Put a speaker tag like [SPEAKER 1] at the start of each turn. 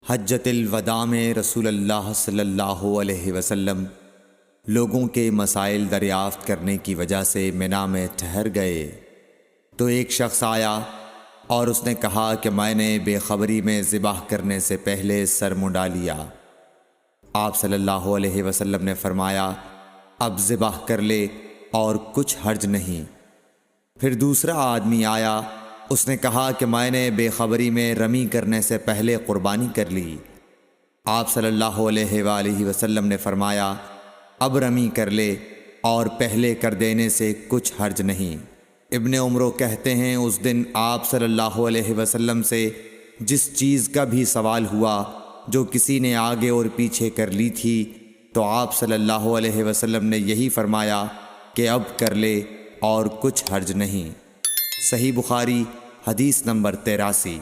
[SPEAKER 1] हज्जतुल वदा में रसूलुल्लाह सल्लल्लाहु अलैहि वसल्लम लोगों के मसाइल दरियाफ़्त करने की वजह से मिना में ठहर गए तो एक शख्स आया और उसने कहा कि मैंने बेखबरी में ज़िबाह करने से पहले सर मुंडा लिया। आप सल्लल्लाहु अलैहि वसल्लम ने फरमाया, अब ज़िबाह कर ले और कुछ हर्ज नहीं। फिर दूसरा आदमी आया, उसने कहा कि मैंने बेखबरी में रमी करने से पहले क़ुरबानी कर ली। आप सल्लल्लाहु अलैहि वसल्लम ने फरमाया, अब रमी कर ले और पहले कर देने से कुछ हर्ज नहीं। इब्ने उमरो कहते हैं, उस दिन आप सल्लल्लाहु अलैहि वसल्लम से जिस चीज़ का भी सवाल हुआ जो किसी ने आगे और पीछे कर ली थी, तो आप सल्लल्लाहु अलैहि वसल्लम ने यही फरमाया कि अब कर ले और कुछ हर्ज नहीं। सही बुखारी हदीस नंबर 83।